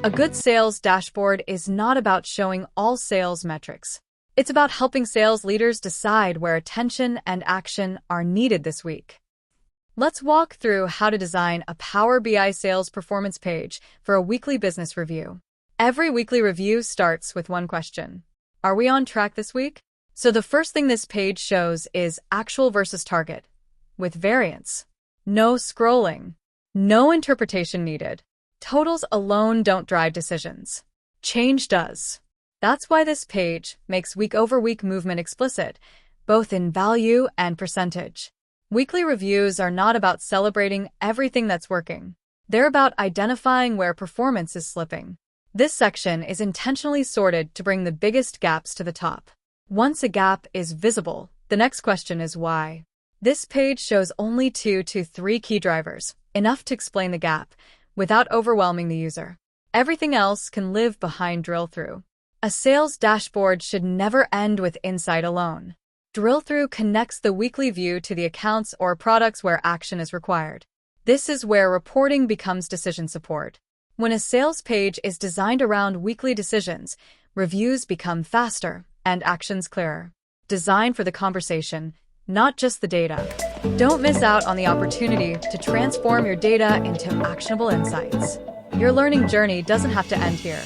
A good sales dashboard is not about showing all sales metrics. It's about helping sales leaders decide where attention and action are needed this week. Let's walk through how to design a Power BI sales performance page for a weekly business review. Every weekly review starts with one question. Are we on track this week? So the first thing this page shows is actual versus target, with variance. No scrolling. No interpretation needed. Totals alone don't drive decisions. Change does. That's why this page makes week-over-week movement explicit, both in value and percentage. Weekly reviews are not about celebrating everything that's working. They're about identifying where performance is slipping. This section is intentionally sorted to bring the biggest gaps to the top. Once a gap is visible, the next question is why. This page shows only 2 to 3 key drivers, enough to explain the gap, without overwhelming the user. Everything else can live behind drill-through. A sales dashboard should never end with insight alone. Drill-through connects the weekly view to the accounts or products where action is required. This is where reporting becomes decision support. When a sales page is designed around weekly decisions, reviews become faster and actions clearer. Designed for the conversation, not just the data. Don't miss out on the opportunity to transform your data into actionable insights. Your learning journey doesn't have to end here.